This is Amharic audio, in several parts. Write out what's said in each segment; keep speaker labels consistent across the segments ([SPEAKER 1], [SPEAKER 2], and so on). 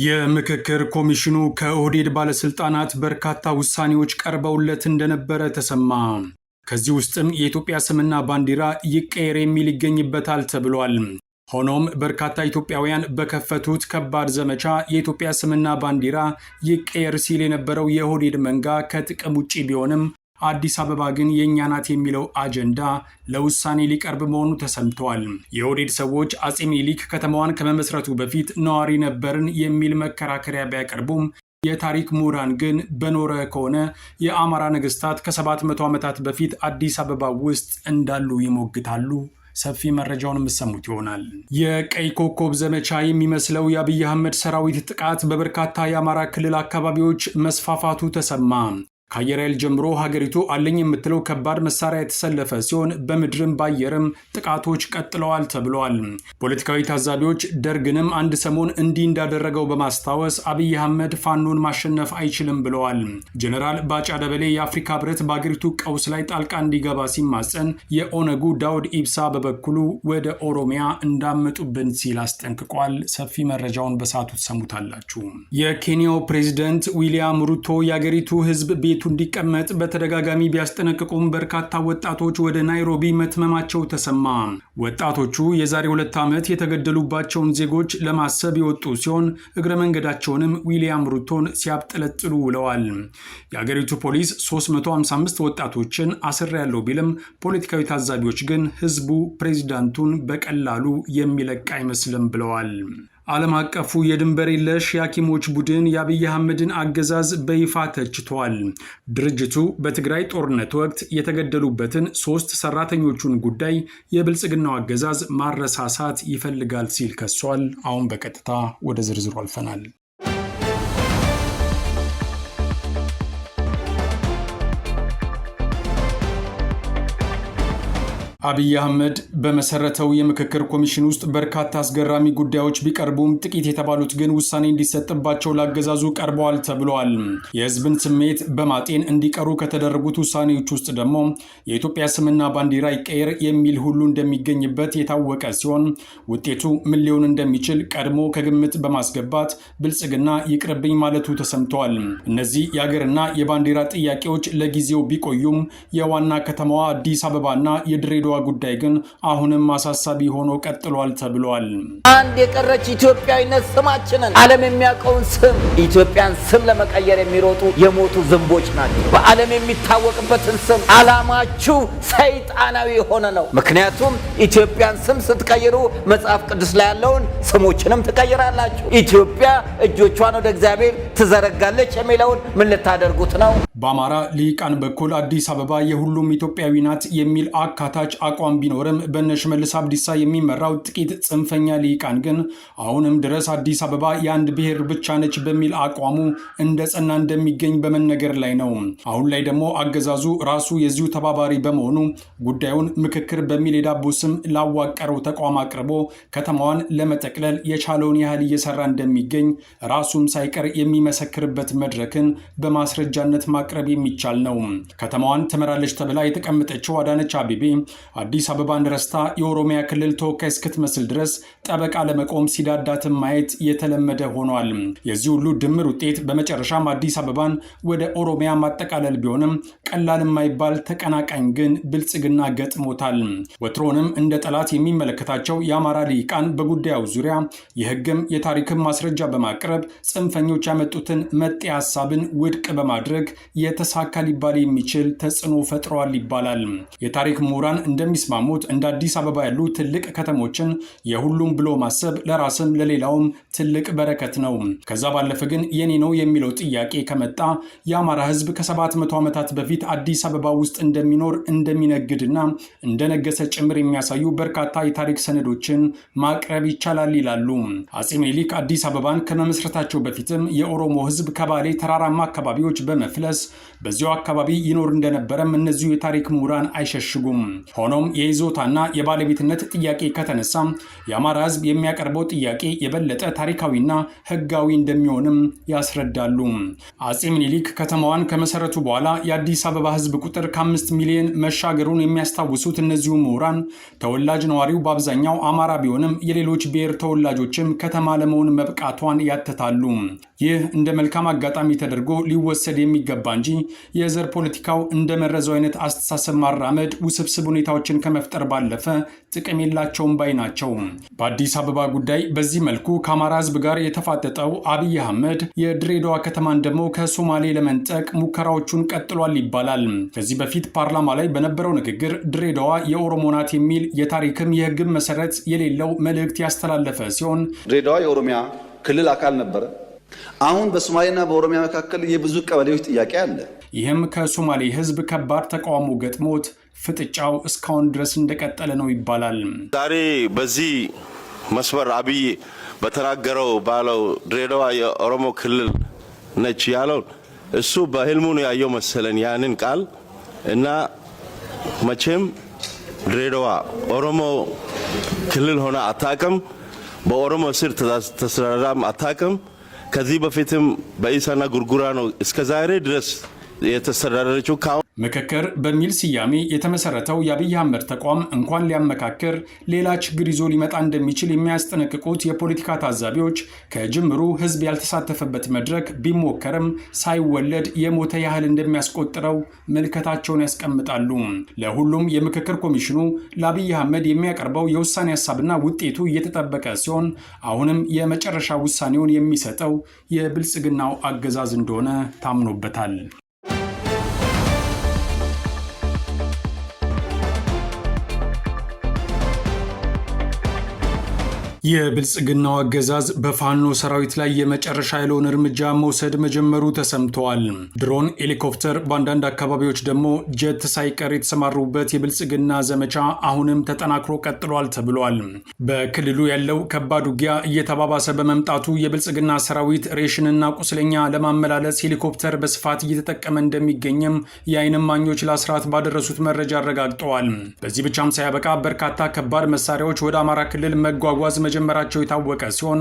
[SPEAKER 1] የምክክር ኮሚሽኑ ከኦህዴድ ባለስልጣናት በርካታ ውሳኔዎች ቀርበውለት እንደነበረ ተሰማ። ከዚህ ውስጥም የኢትዮጵያ ስምና ባንዲራ ይቀየር የሚል ይገኝበታል ተብሏል። ሆኖም በርካታ ኢትዮጵያውያን በከፈቱት ከባድ ዘመቻ የኢትዮጵያ ስምና ባንዲራ ይቀየር ሲል የነበረው የኦህዴድ መንጋ ከጥቅም ውጪ ቢሆንም አዲስ አበባ ግን የኛ ናት የሚለው አጀንዳ ለውሳኔ ሊቀርብ መሆኑ ተሰምቷል። የኦህዴድ ሰዎች አጼ ሚኒሊክ ከተማዋን ከመመስረቱ በፊት ነዋሪ ነበርን የሚል መከራከሪያ ቢያቀርቡም የታሪክ ምሁራን ግን በኖረ ከሆነ የአማራ ነገስታት ከ700 ዓመታት በፊት አዲስ አበባ ውስጥ እንዳሉ ይሞግታሉ። ሰፊ መረጃውን የምሰሙት ይሆናል። የቀይ ኮከብ ዘመቻ የሚመስለው የአብይ አህመድ ሰራዊት ጥቃት በበርካታ የአማራ ክልል አካባቢዎች መስፋፋቱ ተሰማ። ከአየር ኃይል ጀምሮ ሀገሪቱ አለኝ የምትለው ከባድ መሳሪያ የተሰለፈ ሲሆን በምድርም ባየርም ጥቃቶች ቀጥለዋል ተብለዋል። ፖለቲካዊ ታዛቢዎች ደርግንም አንድ ሰሞን እንዲህ እንዳደረገው በማስታወስ አብይ አህመድ ፋኖን ማሸነፍ አይችልም ብለዋል። ጀነራል ባጫ ደበሌ የአፍሪካ ህብረት በሀገሪቱ ቀውስ ላይ ጣልቃ እንዲገባ ሲማጸን፣ የኦነጉ ዳውድ ኢብሳ በበኩሉ ወደ ኦሮሚያ እንዳመጡብን ሲል አስጠንቅቋል። ሰፊ መረጃውን በሰዓቱ ትሰሙታላችሁ። የኬንያው ፕሬዚደንት ዊሊያም ሩቶ የሀገሪቱ ህዝብ ቤቱ እንዲቀመጥ በተደጋጋሚ ቢያስጠነቅቁም በርካታ ወጣቶች ወደ ናይሮቢ መትመማቸው ተሰማ። ወጣቶቹ የዛሬ 2 ዓመት የተገደሉባቸውን ዜጎች ለማሰብ የወጡ ሲሆን እግረ መንገዳቸውንም ዊሊያም ሩቶን ሲያብጠለጥሉ ውለዋል። የአገሪቱ ፖሊስ 355 ወጣቶችን አስሬያለሁ ቢልም ፖለቲካዊ ታዛቢዎች ግን ህዝቡ ፕሬዚዳንቱን በቀላሉ የሚለቅ አይመስልም ብለዋል። ዓለም አቀፉ የድንበር የለሽ የሐኪሞች ቡድን የአብይ አህመድን አገዛዝ በይፋ ተችቷል። ድርጅቱ በትግራይ ጦርነት ወቅት የተገደሉበትን 3 ሰራተኞቹን ጉዳይ የብልጽግናው አገዛዝ ማረሳሳት ይፈልጋል ሲል ከሷል። አሁን በቀጥታ ወደ ዝርዝሩ አልፈናል። አብይ አህመድ በመሰረተው የምክክር ኮሚሽን ውስጥ በርካታ አስገራሚ ጉዳዮች ቢቀርቡም ጥቂት የተባሉት ግን ውሳኔ እንዲሰጥባቸው ላገዛዙ ቀርበዋል ተብለዋል። የህዝብን ስሜት በማጤን እንዲቀሩ ከተደረጉት ውሳኔዎች ውስጥ ደግሞ የኢትዮጵያ ስምና ባንዲራ ይቀየር የሚል ሁሉ እንደሚገኝበት የታወቀ ሲሆን ውጤቱ ምን ሊሆን እንደሚችል ቀድሞ ከግምት በማስገባት ብልጽግና ይቅርብኝ ማለቱ ተሰምተዋል። እነዚህ የሀገርና የባንዲራ ጥያቄዎች ለጊዜው ቢቆዩም የዋና ከተማዋ አዲስ አበባና የድሬዳዋ ጉዳይ ግን አሁንም አሳሳቢ ሆኖ ቀጥሏል ተብሏል።
[SPEAKER 2] አንድ የቀረች ኢትዮጵያዊነት ስማችንን ዓለም የሚያውቀውን ስም ኢትዮጵያን ስም ለመቀየር የሚሮጡ የሞቱ ዝንቦች ናቸው። በዓለም የሚታወቅበትን ስም ዓላማችሁ ሰይጣናዊ የሆነ ነው። ምክንያቱም ኢትዮጵያን ስም ስትቀይሩ መጽሐፍ ቅዱስ ላይ ያለውን ስሞችንም ትቀይራላችሁ። ኢትዮጵያ እጆቿን ወደ እግዚአብሔር ትዘረጋለች የሚለውን ምን ልታደርጉት ነው?
[SPEAKER 1] በአማራ ልሂቃን በኩል አዲስ አበባ የሁሉም ኢትዮጵያዊ ናት የሚል አካታች አቋም ቢኖርም በእነ ሽመልስ አብዲሳ የሚመራው ጥቂት ጽንፈኛ ልሂቃን ግን አሁንም ድረስ አዲስ አበባ የአንድ ብሔር ብቻ ነች በሚል አቋሙ እንደ ጸና እንደሚገኝ በመነገር ላይ ነው። አሁን ላይ ደግሞ አገዛዙ ራሱ የዚሁ ተባባሪ በመሆኑ ጉዳዩን ምክክር በሚል የዳቦ ስም ላዋቀረው ተቋም አቅርቦ ከተማዋን ለመጠቅለል የቻለውን ያህል እየሰራ እንደሚገኝ ራሱም ሳይቀር የሚመሰክርበት መድረክን በማስረጃነት ማቅረብ የሚቻል ነው። ከተማዋን ትመራለች ተብላ የተቀመጠችው አዳነች አቤቤ አዲስ አበባን ረስታ የኦሮሚያ ክልል ተወካይ እስክትመስል ድረስ ጠበቃ ለመቆም ሲዳዳትን ማየት የተለመደ ሆኗል። የዚህ ሁሉ ድምር ውጤት በመጨረሻም አዲስ አበባን ወደ ኦሮሚያ ማጠቃለል ቢሆንም ቀላል የማይባል ተቀናቃኝ ግን ብልጽግና ገጥሞታል። ወትሮንም እንደ ጠላት የሚመለከታቸው የአማራ ልሂቃን በጉዳዩ ዙሪያ የህግም የታሪክም ማስረጃ በማቅረብ ጽንፈኞች ያመጡትን መጤ ሀሳብን ውድቅ በማድረግ የተሳካ ሊባል የሚችል ተጽዕኖ ፈጥረዋል ይባላል። የታሪክ ምሁራን እንደሚስማሙት እንደ አዲስ አበባ ያሉ ትልቅ ከተሞችን የሁሉም ብሎ ማሰብ ለራስም ለሌላውም ትልቅ በረከት ነው። ከዛ ባለፈ ግን የኔ ነው የሚለው ጥያቄ ከመጣ የአማራ ህዝብ ከ700 ዓመታት በፊት አዲስ አበባ ውስጥ እንደሚኖር እንደሚነግድና እንደነገሰ ጭምር የሚያሳዩ በርካታ የታሪክ ሰነዶችን ማቅረብ ይቻላል ይላሉ። አጼ ሚኒሊክ አዲስ አበባን ከመመስረታቸው በፊትም የኦሮሞ ህዝብ ከባሌ ተራራማ አካባቢዎች በመፍለስ በዚያው አካባቢ ይኖር እንደነበረም እነዚሁ የታሪክ ምሁራን አይሸሽጉም። ሆኖም የይዞታና የባለቤትነት ጥያቄ ከተነሳ የአማራ ህዝብ የሚያቀርበው ጥያቄ የበለጠ ታሪካዊና ህጋዊ እንደሚሆንም ያስረዳሉ። አጼ ምኒልክ ከተማዋን ከመሰረቱ በኋላ የአዲስ አበባ ህዝብ ቁጥር ከ5 ሚሊዮን መሻገሩን የሚያስታውሱት እነዚሁ ምሁራን ተወላጅ ነዋሪው በአብዛኛው አማራ ቢሆንም የሌሎች ብሔር ተወላጆችም ከተማ ለመሆን መብቃቷን ያተታሉ። ይህ እንደ መልካም አጋጣሚ ተደርጎ ሊወሰድ የሚገባ እንጂ የዘር ፖለቲካው እንደመረዘው አይነት አስተሳሰብ ማራመድ ውስብስብ ሁኔታዎችን ከመፍጠር ባለፈ ጥቅም የላቸውም ባይ ናቸው። በአዲስ አበባ ጉዳይ በዚህ መልኩ ከአማራ ህዝብ ጋር የተፋጠጠው አብይ አህመድ የድሬዳዋ ከተማን ደግሞ ከሶማሌ ለመንጠቅ ሙከራዎቹን ቀጥሏል ይባላል። ከዚህ በፊት ፓርላማ ላይ በነበረው ንግግር ድሬዳዋ የኦሮሞ ናት የሚል የታሪክም የህግም መሰረት የሌለው መልእክት ያስተላለፈ ሲሆን
[SPEAKER 3] ድሬዳዋ የኦሮሚያ ክልል አካል ነበረ። አሁን በሶማሌና በኦሮሚያ መካከል የብዙ ቀበሌዎች ጥያቄ አለ።
[SPEAKER 1] ይህም ከሶማሌ ህዝብ ከባድ ተቃውሞ ገጥሞት ፍጥጫው እስካሁን ድረስ እንደቀጠለ ነው ይባላል።
[SPEAKER 4] ዛሬ በዚህ መስመር አብይ በተናገረው ባለው ድሬዳዋ የኦሮሞ ክልል ነች ያለው እሱ በህልሙ ነው ያየው መሰለን ያንን ቃል እና መቼም ድሬዳዋ ኦሮሞ ክልል ሆነ አታውቅም። በኦሮሞ ስር ተስተዳድራም አታውቅም። ከዚህ በፊትም በኢሳና ጉርጉራ ነው እስከዛሬ ድረስ የተስተዳደረችው።
[SPEAKER 1] ምክክር በሚል ስያሜ የተመሰረተው የአብይ አህመድ ተቋም እንኳን ሊያመካክር ሌላ ችግር ይዞ ሊመጣ እንደሚችል የሚያስጠነቅቁት የፖለቲካ ታዛቢዎች ከጅምሩ ህዝብ ያልተሳተፈበት መድረክ ቢሞከርም ሳይወለድ የሞተ ያህል እንደሚያስቆጥረው ምልከታቸውን ያስቀምጣሉ። ለሁሉም የምክክር ኮሚሽኑ ለአብይ አህመድ የሚያቀርበው የውሳኔ ሀሳብና ውጤቱ እየተጠበቀ ሲሆን አሁንም የመጨረሻ ውሳኔውን የሚሰጠው የብልጽግናው አገዛዝ እንደሆነ ታምኖበታል። የብልጽግናው አገዛዝ በፋኖ ሰራዊት ላይ የመጨረሻ ያለውን እርምጃ መውሰድ መጀመሩ ተሰምተዋል። ድሮን፣ ሄሊኮፕተር፣ በአንዳንድ አካባቢዎች ደግሞ ጀት ሳይቀር የተሰማሩበት የብልጽግና ዘመቻ አሁንም ተጠናክሮ ቀጥሏል ተብሏል። በክልሉ ያለው ከባድ ውጊያ እየተባባሰ በመምጣቱ የብልጽግና ሰራዊት ሬሽንና ቁስለኛ ለማመላለስ ሄሊኮፕተር በስፋት እየተጠቀመ እንደሚገኝም የዓይን እማኞች ለአስራት ባደረሱት መረጃ አረጋግጠዋል። በዚህ ብቻም ሳያበቃ በርካታ ከባድ መሳሪያዎች ወደ አማራ ክልል መጓጓዝ መጀመራቸው የታወቀ ሲሆን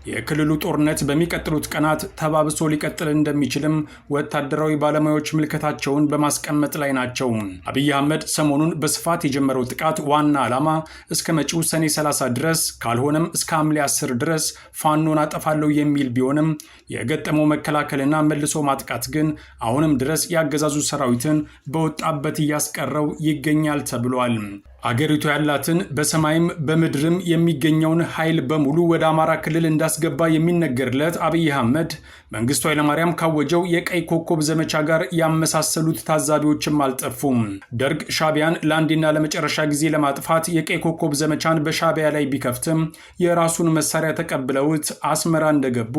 [SPEAKER 1] የክልሉ ጦርነት በሚቀጥሉት ቀናት ተባብሶ ሊቀጥል እንደሚችልም ወታደራዊ ባለሙያዎች ምልከታቸውን በማስቀመጥ ላይ ናቸው። አብይ አህመድ ሰሞኑን በስፋት የጀመረው ጥቃት ዋና ዓላማ እስከ መጪው ሰኔ 30 ድረስ ካልሆነም እስከ ሐምሌ 10 ድረስ ፋኖን አጠፋለሁ የሚል ቢሆንም የገጠመው መከላከልና መልሶ ማጥቃት ግን አሁንም ድረስ ያገዛዙ ሰራዊትን በወጣበት እያስቀረው ይገኛል ተብሏል። አገሪቱ ያላትን በሰማይም በምድርም የሚገኘውን ኃይል በሙሉ ወደ አማራ ክልል እንዳስገባ የሚነገርለት አብይ አህመድ መንግስቱ ኃይለማርያም ካወጀው የቀይ ኮከብ ዘመቻ ጋር ያመሳሰሉት ታዛቢዎችም አልጠፉም። ደርግ ሻቢያን ለአንዴና ለመጨረሻ ጊዜ ለማጥፋት የቀይ ኮከብ ዘመቻን በሻቢያ ላይ ቢከፍትም የራሱን መሳሪያ ተቀብለውት አስመራ እንደገቡ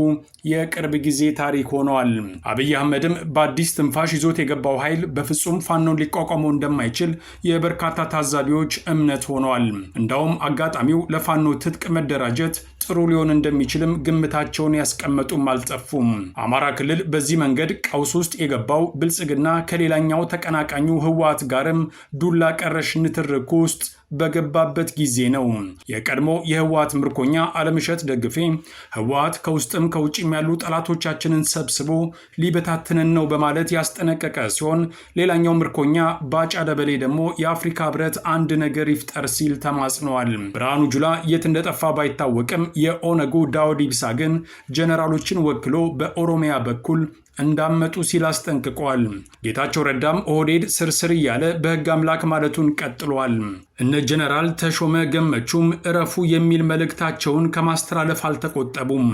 [SPEAKER 1] የቅርብ ጊዜ ታሪክ ሆነዋል። አብይ አህመድም በአዲስ ትንፋሽ ይዞት የገባው ኃይል በፍጹም ፋኖን ሊቋቋመው እንደማይችል የበርካታ ታዛቢዎች እምነት ሆኗል። እንዳውም አጋጣሚው ለፋኖ ትጥቅ መደራጀት ጥሩ ሊሆን እንደሚችልም ግምታቸውን ያስቀመጡም አልጠፉም። አማራ ክልል በዚህ መንገድ ቀውስ ውስጥ የገባው ብልጽግና ከሌላኛው ተቀናቃኙ ህወሓት ጋርም ዱላ ቀረሽ ንትርክ ውስጥ በገባበት ጊዜ ነው። የቀድሞ የህወሓት ምርኮኛ አለምሸት ደግፌ ህወሓት ከውስጥም ከውጭም ያሉ ጠላቶቻችንን ሰብስቦ ሊበታትንን ነው በማለት ያስጠነቀቀ ሲሆን ሌላኛው ምርኮኛ ባጫ ደበሌ ደግሞ የአፍሪካ ህብረት አንድ ነገር ይፍጠር ሲል ተማጽነዋል። ብርሃኑ ጁላ የት እንደጠፋ ባይታወቅም የኦነጉ ዳውድ ኢብሳ ግን ጀነራሎችን ወክሎ በኦሮሚያ በኩል እንዳመጡ ሲል አስጠንቅቋል። ጌታቸው ረዳም ኦህዴድ ስርስር እያለ በህግ አምላክ ማለቱን ቀጥሏል። እነ ጀነራል ተሾመ ገመቹም እረፉ የሚል መልእክታቸውን ከማስተላለፍ አልተቆጠቡም።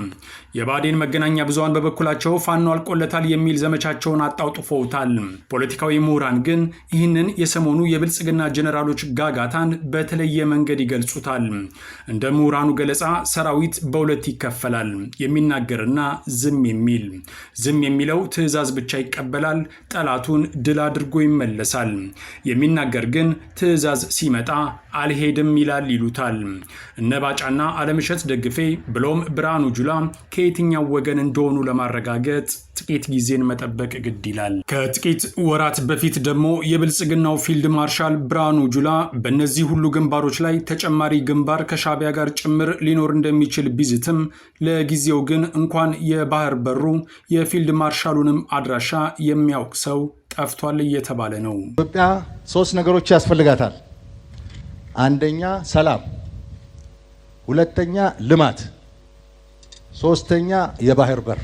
[SPEAKER 1] የባዴን መገናኛ ብዙሃን በበኩላቸው ፋኖ አልቆለታል የሚል ዘመቻቸውን አጣውጥፈውታል። ፖለቲካዊ ምሁራን ግን ይህንን የሰሞኑ የብልጽግና ጀነራሎች ጋጋታን በተለየ መንገድ ይገልጹታል። እንደ ምሁራኑ ገለጻ ሰራዊት በሁለት ይከፈላል፣ የሚናገርና ዝም የሚል። ዝም የሚለው ያለው ትዕዛዝ ብቻ ይቀበላል፣ ጠላቱን ድል አድርጎ ይመለሳል። የሚናገር ግን ትዕዛዝ ሲመጣ አልሄድም ይላል ይሉታል። እነ ባጫና አለምሸት ደግፌ ብሎም ብርሃኑ ጁላ ከየትኛው ወገን እንደሆኑ ለማረጋገጥ ጥቂት ጊዜን መጠበቅ ግድ ይላል። ከጥቂት ወራት በፊት ደግሞ የብልጽግናው ፊልድ ማርሻል ብርሃኑ ጁላ በእነዚህ ሁሉ ግንባሮች ላይ ተጨማሪ ግንባር ከሻዕቢያ ጋር ጭምር ሊኖር እንደሚችል ቢዝትም ለጊዜው ግን እንኳን የባህር በሩ የፊልድ ማርሻሉንም አድራሻ የሚያውቅ ሰው ጠፍቷል እየተባለ ነው።
[SPEAKER 5] ኢትዮጵያ 3 ነገሮች ያስፈልጋታል። አንደኛ ሰላም፣ ሁለተኛ ልማት፣ ሶስተኛ የባህር በር።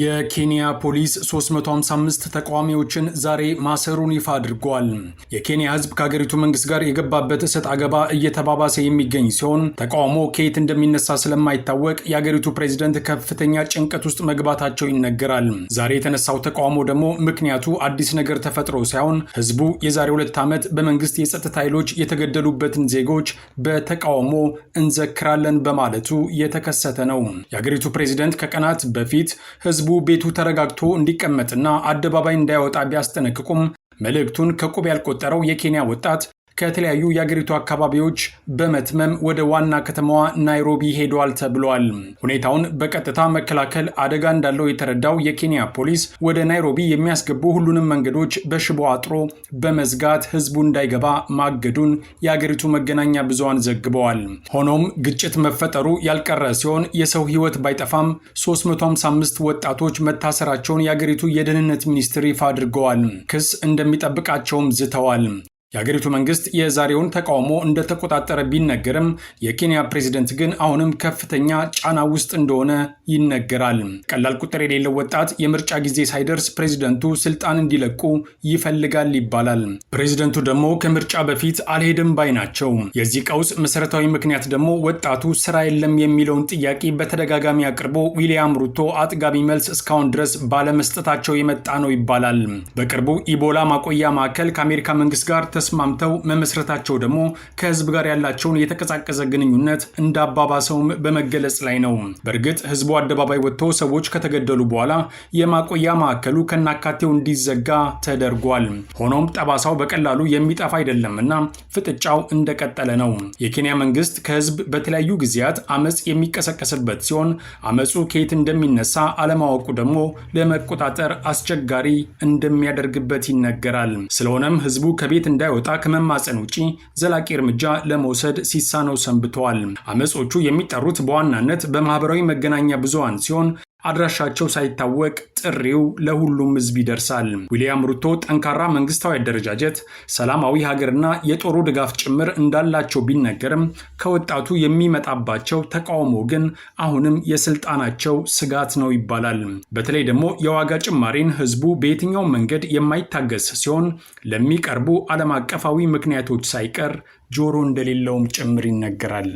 [SPEAKER 1] የኬንያ ፖሊስ 355 ተቃዋሚዎችን ዛሬ ማሰሩን ይፋ አድርጓል። የኬንያ ሕዝብ ከሀገሪቱ መንግስት ጋር የገባበት እሰጥ አገባ እየተባባሰ የሚገኝ ሲሆን ተቃውሞ ከየት እንደሚነሳ ስለማይታወቅ የሀገሪቱ ፕሬዝደንት ከፍተኛ ጭንቀት ውስጥ መግባታቸው ይነገራል። ዛሬ የተነሳው ተቃውሞ ደግሞ ምክንያቱ አዲስ ነገር ተፈጥሮ ሳይሆን ሕዝቡ የዛሬ 2 ዓመት በመንግስት የጸጥታ ኃይሎች የተገደሉበትን ዜጎች በተቃውሞ እንዘክራለን በማለቱ የተከሰተ ነው። የሀገሪቱ ፕሬዝደንት ከቀናት በፊት ህዝቡ ቤቱ ተረጋግቶ እንዲቀመጥና አደባባይ እንዳይወጣ ቢያስጠነቅቁም መልእክቱን ከቁብ ያልቆጠረው የኬንያ ወጣት ከተለያዩ የአገሪቱ አካባቢዎች በመትመም ወደ ዋና ከተማዋ ናይሮቢ ሄዷል ተብሏል። ሁኔታውን በቀጥታ መከላከል አደጋ እንዳለው የተረዳው የኬንያ ፖሊስ ወደ ናይሮቢ የሚያስገቡ ሁሉንም መንገዶች በሽቦ አጥሮ በመዝጋት ህዝቡ እንዳይገባ ማገዱን የአገሪቱ መገናኛ ብዙሃን ዘግበዋል። ሆኖም ግጭት መፈጠሩ ያልቀረ ሲሆን የሰው ህይወት ባይጠፋም 355 ወጣቶች መታሰራቸውን የአገሪቱ የደህንነት ሚኒስትር ይፋ አድርገዋል። ክስ እንደሚጠብቃቸውም ዝተዋል። የሀገሪቱ መንግስት የዛሬውን ተቃውሞ እንደተቆጣጠረ ቢነገርም የኬንያ ፕሬዝደንት ግን አሁንም ከፍተኛ ጫና ውስጥ እንደሆነ ይነገራል። ቀላል ቁጥር የሌለው ወጣት የምርጫ ጊዜ ሳይደርስ ፕሬዝደንቱ ስልጣን እንዲለቁ ይፈልጋል ይባላል። ፕሬዝደንቱ ደግሞ ከምርጫ በፊት አልሄድም ባይ ናቸው። የዚህ ቀውስ መሰረታዊ ምክንያት ደግሞ ወጣቱ ስራ የለም የሚለውን ጥያቄ በተደጋጋሚ አቅርቦ ዊሊያም ሩቶ አጥጋቢ መልስ እስካሁን ድረስ ባለመስጠታቸው የመጣ ነው ይባላል። በቅርቡ ኢቦላ ማቆያ ማዕከል ከአሜሪካ መንግስት ጋር ተስማምተው መመስረታቸው ደግሞ ከህዝብ ጋር ያላቸውን የተቀዛቀዘ ግንኙነት እንዳባባሰውም በመገለጽ ላይ ነው። በእርግጥ ህዝቡ አደባባይ ወጥቶ ሰዎች ከተገደሉ በኋላ የማቆያ ማዕከሉ ከናካቴው እንዲዘጋ ተደርጓል። ሆኖም ጠባሳው በቀላሉ የሚጠፋ አይደለምና ፍጥጫው እንደቀጠለ ነው። የኬንያ መንግስት ከህዝብ በተለያዩ ጊዜያት አመጽ የሚቀሰቀስበት ሲሆን አመጹ ከየት እንደሚነሳ አለማወቁ ደግሞ ለመቆጣጠር አስቸጋሪ እንደሚያደርግበት ይነገራል። ስለሆነም ህዝቡ ከቤት እንዳይወጣ ከመማፀን ውጪ ዘላቂ እርምጃ ለመውሰድ ሲሳነው ሰንብተዋል። አመጾቹ የሚጠሩት በዋናነት በማህበራዊ መገናኛ ብዙሃን ሲሆን አድራሻቸው ሳይታወቅ ጥሪው ለሁሉም ህዝብ ይደርሳል። ዊሊያም ሩቶ ጠንካራ መንግስታዊ አደረጃጀት፣ ሰላማዊ ሀገርና የጦሩ ድጋፍ ጭምር እንዳላቸው ቢነገርም ከወጣቱ የሚመጣባቸው ተቃውሞ ግን አሁንም የስልጣናቸው ስጋት ነው ይባላል። በተለይ ደግሞ የዋጋ ጭማሪን ህዝቡ በየትኛው መንገድ የማይታገስ ሲሆን ለሚቀርቡ ዓለም አቀፋዊ ምክንያቶች ሳይቀር ጆሮ እንደሌለውም ጭምር ይነገራል።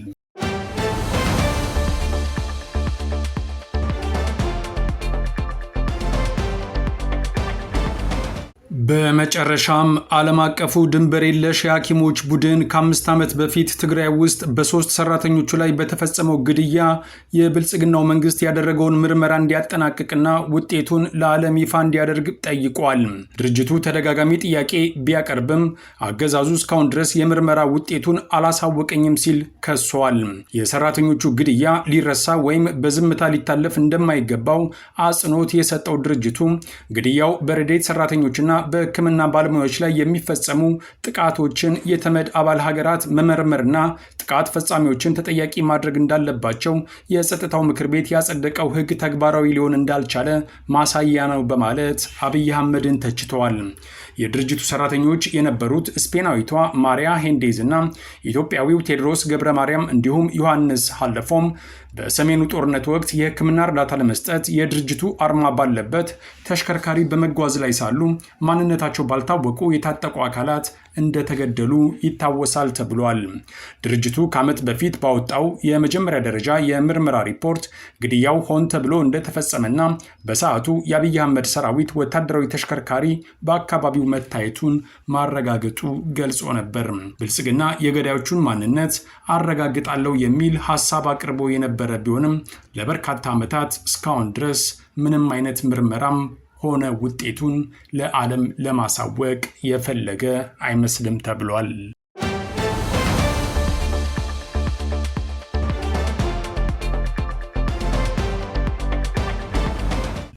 [SPEAKER 1] በመጨረሻም ዓለም አቀፉ ድንበር የለሽ የሐኪሞች ቡድን ከ5 ዓመት በፊት ትግራይ ውስጥ በ3 ሰራተኞቹ ላይ በተፈጸመው ግድያ የብልጽግናው መንግስት ያደረገውን ምርመራ እንዲያጠናቅቅና ውጤቱን ለዓለም ይፋ እንዲያደርግ ጠይቋል። ድርጅቱ ተደጋጋሚ ጥያቄ ቢያቀርብም አገዛዙ እስካሁን ድረስ የምርመራ ውጤቱን አላሳወቀኝም ሲል ከሷል። የሰራተኞቹ ግድያ ሊረሳ ወይም በዝምታ ሊታለፍ እንደማይገባው አጽንኦት የሰጠው ድርጅቱ ግድያው በረድኤት ሰራተኞችና በሕክምና ባለሙያዎች ላይ የሚፈጸሙ ጥቃቶችን የተመድ አባል ሀገራት መመርመርና ጥቃት ፈጻሚዎችን ተጠያቂ ማድረግ እንዳለባቸው የጸጥታው ምክር ቤት ያጸደቀው ሕግ ተግባራዊ ሊሆን እንዳልቻለ ማሳያ ነው በማለት አብይ አህመድን ተችተዋል። የድርጅቱ ሰራተኞች የነበሩት ስፔናዊቷ ማሪያ ሄንዴዝ እና ኢትዮጵያዊው ቴድሮስ ገብረ ማርያም እንዲሁም ዮሐንስ ሀለፎም በሰሜኑ ጦርነት ወቅት የሕክምና እርዳታ ለመስጠት የድርጅቱ አርማ ባለበት ተሽከርካሪ በመጓዝ ላይ ሳሉ ማንነታቸው ባልታወቁ የታጠቁ አካላት እንደተገደሉ ይታወሳል ተብሏል። ድርጅቱ ከዓመት በፊት ባወጣው የመጀመሪያ ደረጃ የምርመራ ሪፖርት ግድያው ሆን ተብሎ እንደተፈጸመና በሰዓቱ የአብይ አህመድ ሰራዊት ወታደራዊ ተሽከርካሪ በአካባቢው መታየቱን ማረጋገጡ ገልጾ ነበር። ብልጽግና የገዳዮቹን ማንነት አረጋግጣለሁ የሚል ሐሳብ አቅርቦ የነበረ ቢሆንም ለበርካታ ዓመታት እስካሁን ድረስ ምንም አይነት ምርመራም ሆነ ውጤቱን ለዓለም ለማሳወቅ የፈለገ አይመስልም ተብሏል።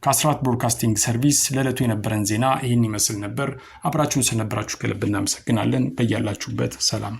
[SPEAKER 1] ከአስራት ብሮድካስቲንግ ሰርቪስ ለዕለቱ የነበረን ዜና ይህን ይመስል ነበር። አብራችሁን ስለነበራችሁ ከልብ እናመሰግናለን። በያላችሁበት ሰላም